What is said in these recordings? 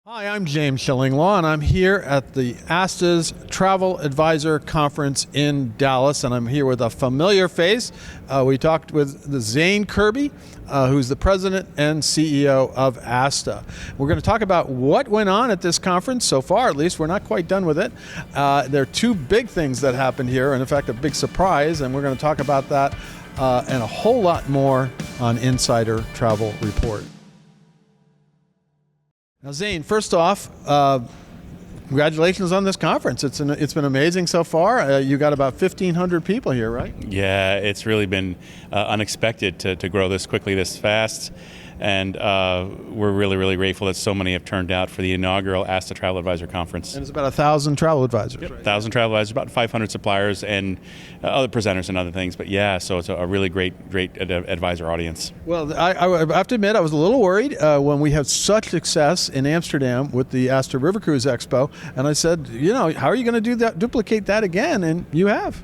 Hi, I'm James Schilling-Law, and I'm here at the ASTA's Travel Advisor Conference in Dallas, and I'm here with a familiar face. We talked with Zane Kirby, who's the president and CEO of ASTA. We're going to talk about what went on at this conference so far, at least. We're not quite done with it. There are two big things that happened here, and in fact, a big surprise, and we're going to talk about that and a whole lot more on Insider Travel Report. Now, Zane, first off, congratulations on this conference. It's been amazing so far. You got about 1,500 people here, right? Yeah, it's really been unexpected to grow this quickly, this fast. And we're really, really grateful that so many have turned out for the inaugural ASTA Travel Advisor Conference. And it's about 1,000 travel advisors, Yep, right? 1,000 travel advisors, about 500 suppliers and other presenters and other things. But yeah, so it's a really great advisor audience. Well, I have to admit, I was a little worried when we had such success in Amsterdam with the ASTA River Cruise Expo. And I said, how are you going to duplicate that again? And you have.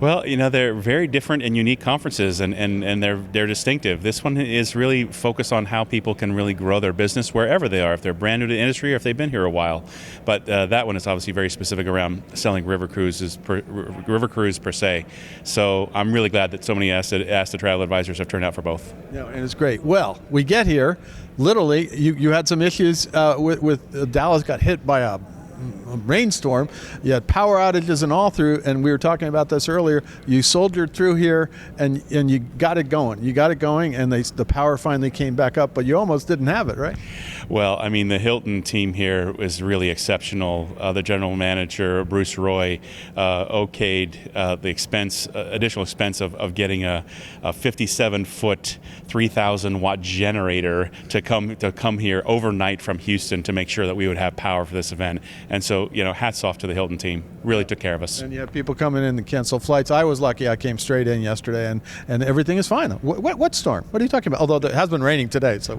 Well, they're very different and unique conferences, and they're distinctive. This one is really focused on how people can really grow their business wherever they are, if they're brand new to the industry or if they've been here a while. But that one is obviously very specific around selling river cruise per se. So I'm really glad that so many ASTA Travel Advisors have turned out for both. Yeah, and it's great. Well, we get here, literally, you had some issues with Dallas got hit by a rainstorm. You had power outages and all through, and we were talking about this earlier. You soldiered through here, and you got it going. And the power finally came back up, but you almost didn't have it, right? Well, I mean, the Hilton team here is really exceptional. The general manager, Bruce Roy, okayed the additional expense of getting a 57-foot, 3,000-watt generator to come here overnight from Houston to make sure that we would have power for this event. And so, hats off to the Hilton team. Really took care of us. And you have people coming in to cancel flights. I was lucky. I came straight in yesterday, and everything is fine. What storm? What are you talking about? Although it has been raining today. So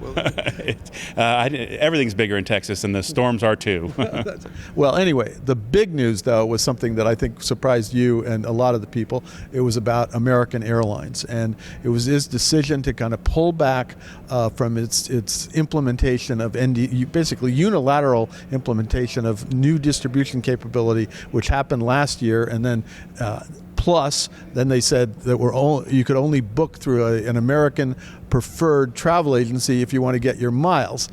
everything's bigger in Texas, and the storms are too. Well, anyway, the big news, though, was something that I think surprised you and a lot of the people. It was about American Airlines, and it was his decision to kind of pull back from its implementation of basically unilateral implementation of new distribution capability, which happened last year, and then plus, then they said that you could only book through an American preferred travel agency if you want to get your miles,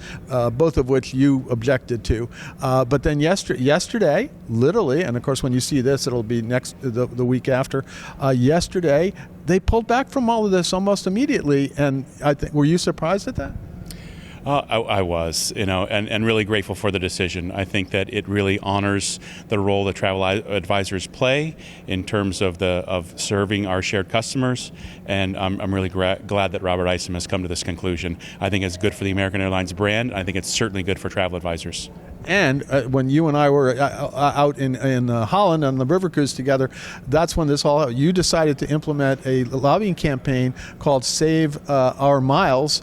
both of which you objected to. But then yesterday, literally, and of course when you see this, it'll be the week after, yesterday, they pulled back from all of this almost immediately. And I think, were you surprised at that? I was, and really grateful for the decision. I think that it really honors the role that travel advisors play in terms of serving our shared customers, and I'm really glad that Robert Isom has come to this conclusion. I think it's good for the American Airlines brand. I think it's certainly good for travel advisors. And when you and I were out in Holland on the river cruise together, that's when you decided to implement a lobbying campaign called Save Our Miles,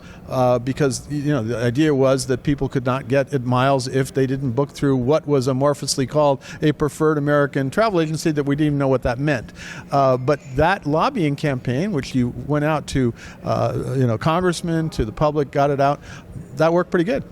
because the idea was that people could not get miles if they didn't book through what was amorphously called a preferred American travel agency that we didn't even know what that meant. But that lobbying campaign, which you went out to congressmen, to the public, got it out, that worked pretty good.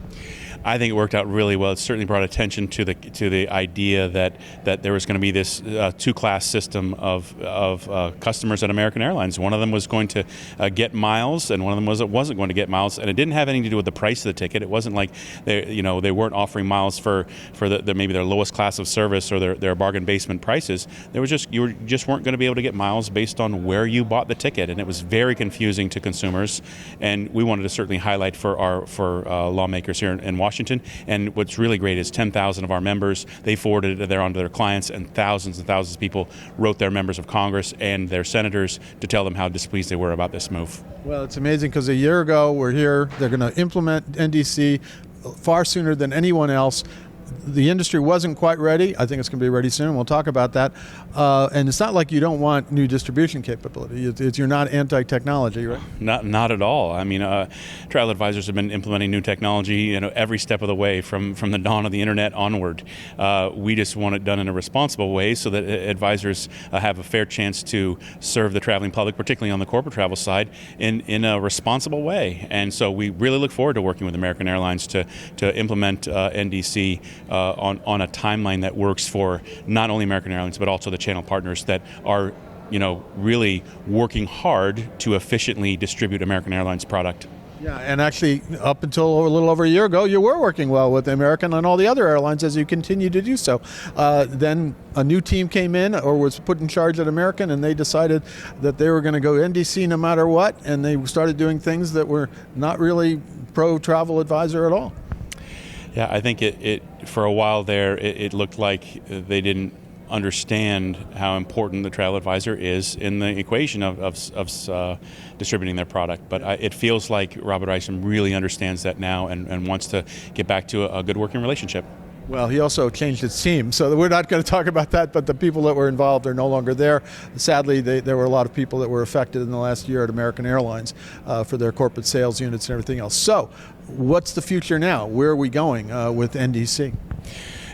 I think it worked out really well. It certainly brought attention to the idea that there was going to be this two-class system of customers at American Airlines. One of them was going to get miles, and one of them wasn't going to get miles. And it didn't have anything to do with the price of the ticket. It wasn't like they weren't offering miles for maybe their lowest class of service or their bargain basement prices. You just weren't going to be able to get miles based on where you bought the ticket, and it was very confusing to consumers. And we wanted to certainly highlight for lawmakers here in Washington. And what's really great is 10,000 of our members, they forwarded it onto their clients, and thousands of people wrote their members of Congress and their senators to tell them how displeased they were about this move. Well, it's amazing because a year ago we're here, they're going to implement NDC far sooner than anyone else. the industry wasn't quite ready. I think it's going to be ready soon. We'll talk about that. And it's not like you don't want new distribution capability. You're not anti-technology, right? Not at all. I mean, travel advisors have been implementing new technology, every step of the way from the dawn of the internet onward. We just want it done in a responsible way so that advisors have a fair chance to serve the traveling public, particularly on the corporate travel side, in a responsible way. And so we really look forward to working with American Airlines to implement NDC on a timeline that works for not only American Airlines but also the channel partners that are really working hard to efficiently distribute American Airlines product. Yeah, and actually, up until a little over a year ago, you were working well with American and all the other airlines as you continue to do so. Then a new team came in or was put in charge at American, and they decided that they were going to go NDC no matter what, and they started doing things that were not really pro-travel advisor at all. Yeah, I think it for a while there, it looked like they didn't understand how important the travel advisor is in the equation of distributing their product. But it feels like Robert Isom really understands that now and wants to get back to a good working relationship. Well, he also changed his team, so we're not going to talk about that, but the people that were involved are no longer there. Sadly, there were a lot of people that were affected in the last year at American Airlines for their corporate sales units and everything else. So, what's the future now? Where are we going with NDC?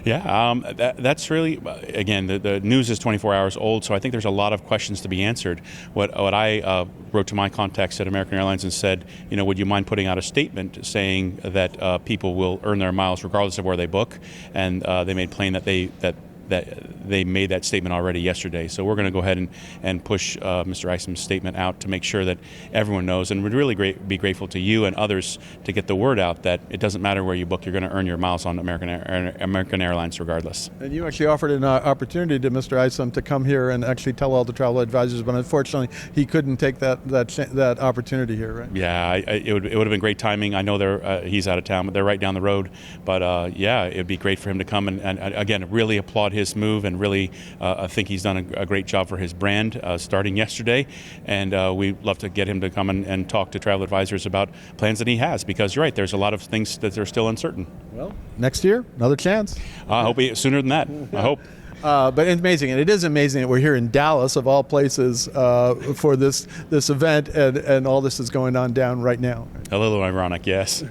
Yeah, that's really, again, the news is 24 hours old, so I think there's a lot of questions to be answered. What I wrote to my contacts at American Airlines and said, would you mind putting out a statement saying that people will earn their miles regardless of where they book? And they made plain that they made that statement already yesterday. So we're going to go ahead and push Mr. Isom's statement out to make sure that everyone knows, and would really be grateful to you and others to get the word out that it doesn't matter where you book, you're going to earn your miles on American Airlines regardless. And you actually offered an opportunity to Mr. Isom to come here and actually tell all the travel advisors, but unfortunately he couldn't take that opportunity here, right? Yeah, it would have been great timing. I know he's out of town, but they're right down the road. But yeah, it would be great for him to come and again, really applaud his move, and really I think he's done a great job for his brand starting yesterday, and we'd love to get him to come and talk to travel advisors about plans that he has, because you're right, there's a lot of things that are still uncertain. Well, next year, another chance. I hope sooner than that. I hope. But it's amazing, and it is amazing that we're here in Dallas, of all places, for this event, and all this is going on down right now. A little ironic, yes.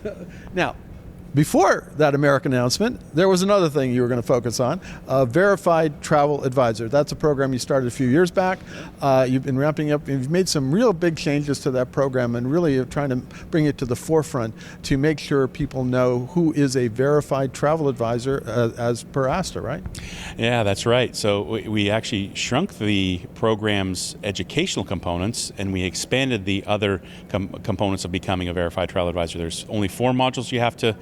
Now, before that American announcement, there was another thing you were going to focus on, Verified Travel Advisor. That's a program you started a few years back. You've been ramping up. You've made some real big changes to that program, and really trying to bring it to the forefront to make sure people know who is a verified travel advisor as per ASTA, right? Yeah, that's right. So we actually shrunk the program's educational components, and we expanded the other components of becoming a verified travel advisor. There's only 4 modules you have to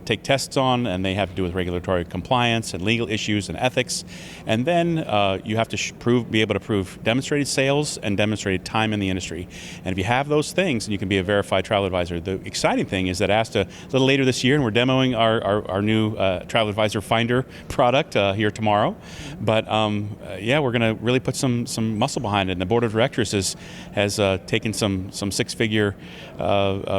take tests on, and they have to do with regulatory compliance and legal issues and ethics. And then you have to be able to prove demonstrated sales and demonstrated time in the industry. And if you have those things, then you can be a verified travel advisor. The exciting thing is that ASTA, a little later this year, and we're demoing our new Travel Advisor Finder product here tomorrow. But yeah, we're going to really put some muscle behind it. And the board of directors has taken some 6-figure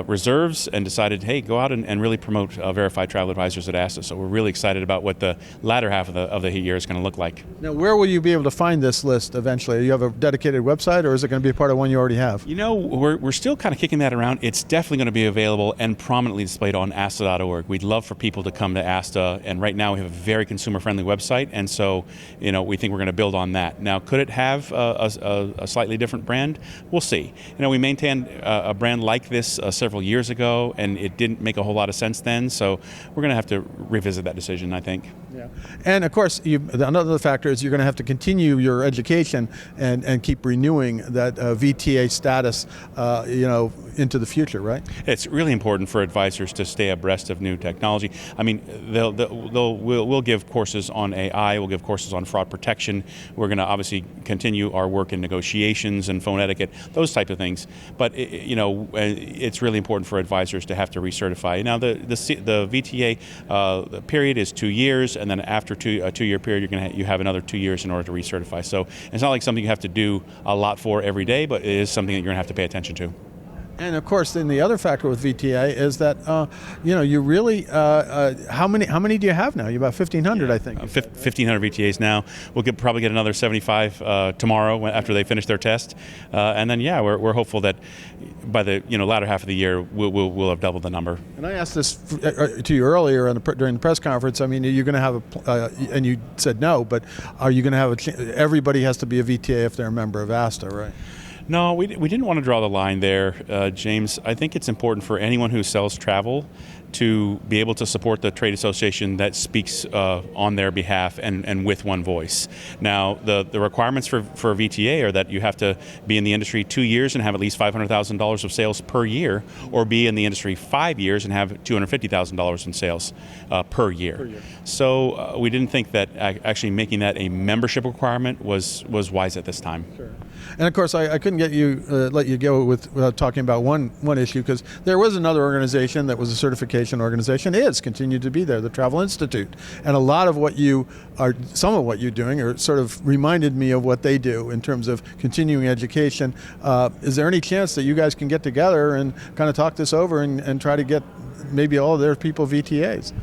reserves and decided, hey, go out and really promote verified travel advisors at ASTA. So we're really excited about what the latter half of the year is going to look like. Now, where will you be able to find this list eventually? Do you have a dedicated website, or is it going to be a part of one you already have? We're still kind of kicking that around. It's definitely going to be available and prominently displayed on ASTA.org. We'd love for people to come to ASTA, and right now we have a very consumer-friendly website, and so we think we're going to build on that. Now, could it have a slightly different brand? We'll see. We maintained a brand like this several years ago, and it didn't make a whole lot of sense then, so we're going to have to revisit that decision, I think. Yeah. And of course, another factor is you're going to have to continue your education and keep renewing that VTA status, into the future, right? It's really important for advisors to stay abreast of new technology. I mean, we'll give courses on AI, we'll give courses on fraud protection. We're going to obviously continue our work in negotiations and phone etiquette, those type of things. But it's really important for advisors to have to recertify. Now, the VTA the period is 2 years, and then after a 2-year period, you have another 2 years in order to recertify. So it's not like something you have to do a lot for every day, but it is something that you're going to have to pay attention to. And of course, then the other factor with VTA is that you really how many do you have now? You about 1,500, I think. 1,500 VTAs now. We'll probably get another 75 tomorrow after they finish their test, and then we're hopeful that by the latter half of the year we'll have doubled the number. And I asked this to you earlier during the press conference. I mean, are you going to have and you said no, but are you going to have everybody has to be a VTA if they're a member of ASTA, right? No, we didn't want to draw the line there, James. I think it's important for anyone who sells travel to be able to support the trade association that speaks on their behalf and with one voice. Now, the requirements for VTA are that you have to be in the industry 2 years and have at least $500,000 of sales per year, or be in the industry 5 years and have $250,000 in sales per year. So we didn't think that actually making that a membership requirement was wise at this time. Sure. And of course, I couldn't let you go without talking about one issue, because there was another organization that was a certification organization, continued to be there, the Travel Institute. And a lot of some of what you're doing are sort of reminded me of what they do in terms of continuing education. Is there any chance that you guys can get together and kind of talk this over and try to get maybe all of their people VTAs?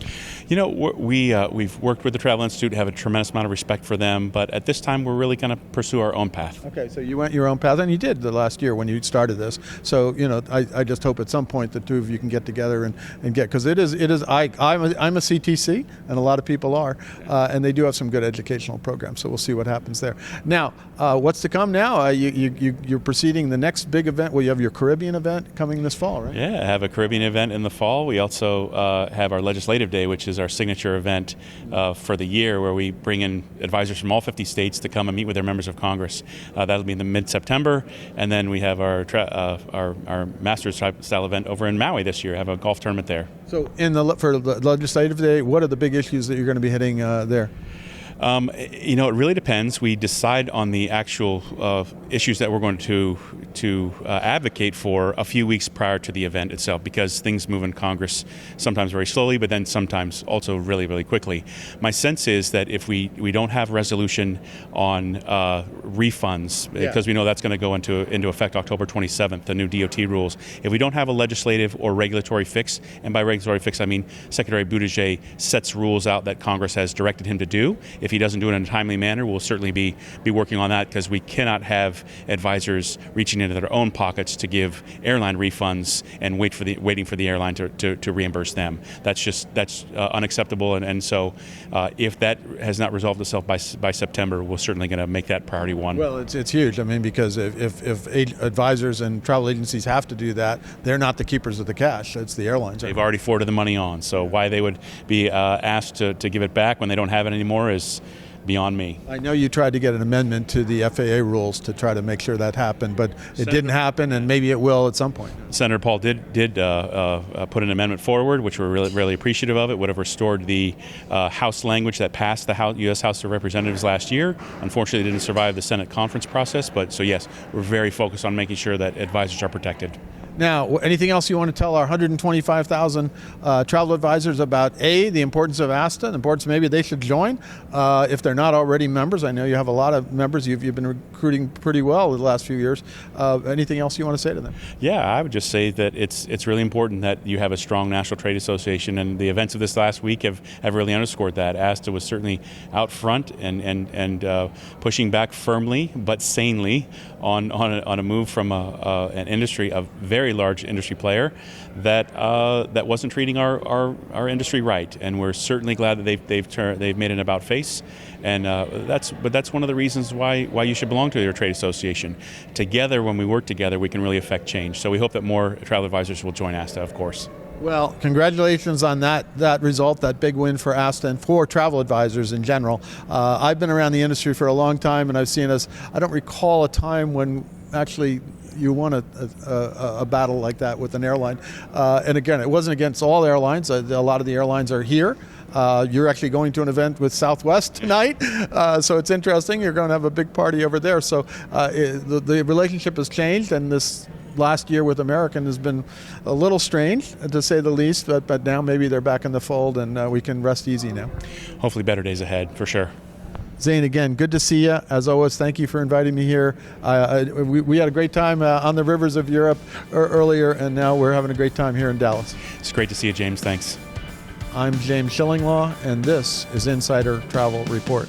We've worked with the Travel Institute, have a tremendous amount of respect for them, but at this time we're really going to pursue our own path. Okay, so you went your own path, and you did the last year when you started this. So I just hope at some point the two of you can get together and get, because I'm a CTC, and a lot of people are, and they do have some good educational programs. So we'll see what happens there. Now, what's to come now? You're proceeding the next big event. Well, you have your Caribbean event coming this fall, right? Yeah, I have a Caribbean event in the fall. We also have our Legislative Day, which is our signature event for the year, where we bring in advisors from all 50 states to come and meet with their members of Congress. That'll be in the mid-September, and then we have our Masters style event over in Maui this year. Have a golf tournament there. So for the Legislative Day, what are the big issues that you're going to be hitting there? It really depends. We decide on the actual issues that we're going to advocate for a few weeks prior to the event itself, because things move in Congress sometimes very slowly, but then sometimes also really, really quickly. My sense is that if we don't have resolution on refunds, because we know that's going to go into effect October 27th, the new DOT rules. If we don't have a legislative or regulatory fix, and by regulatory fix I mean Secretary Buttigieg sets rules out that Congress has directed him to do. If he doesn't do it in a timely manner, we'll certainly be working on that, because we cannot have advisors reaching into their own pockets to give airline refunds and waiting for the airline to reimburse them. That's unacceptable, and so if that has not resolved itself by September, we're certainly going to make that priority one. Well, it's huge. I mean, because if advisors and travel agencies have to do that, they're not the keepers of the cash. It's the airlines. They've already forwarded the money on, so why they would be asked to give it back when they don't have it anymore is beyond me. I know you tried to get an amendment to the FAA rules to try to make sure that happened, but it didn't happen, and maybe it will at some point. Senator Paul did put an amendment forward, which we're really, really appreciative of. It would have restored the House language that passed the U.S. House of Representatives last year. Unfortunately, it didn't survive the Senate conference process, but so yes, we're very focused on making sure that advisors are protected. Now, anything else you want to tell our 125,000 travel advisors about the importance of ASTA, the importance maybe they should join if they're not already members? I know you have a lot of members. You've been recruiting pretty well the last few years. Anything else you want to say to them? Yeah, I would just say that it's really important that you have a strong national trade association, and the events of this last week have really underscored that. ASTA was certainly out front and pushing back firmly but sanely on a move from an industry, a very large industry player that wasn't treating our industry right, and we're certainly glad that they've made an about face, and that's one of the reasons why you should belong to your trade association. Together, when we work together, we can really affect change. So we hope that more travel advisors will join ASTA, of course. Well, congratulations on that result, that big win for ASTA and for travel advisors in general. I've been around the industry for a long time, and I've seen I don't recall a time when actually you won a battle like that with an airline. And again, it wasn't against all airlines. A lot of the airlines are here. You're actually going to an event with Southwest tonight, so it's interesting. You're going to have a big party over there. So the relationship has changed, and this last year with American has been a little strange, to say the least, but now maybe they're back in the fold, and we can rest easy now. Hopefully better days ahead, for sure. Zane, again, good to see you. As always, thank you for inviting me here. We had a great time on the rivers of Europe earlier, and now we're having a great time here in Dallas. It's great to see you, James. Thanks. I'm James Schillinglaw, and this is Insider Travel Report.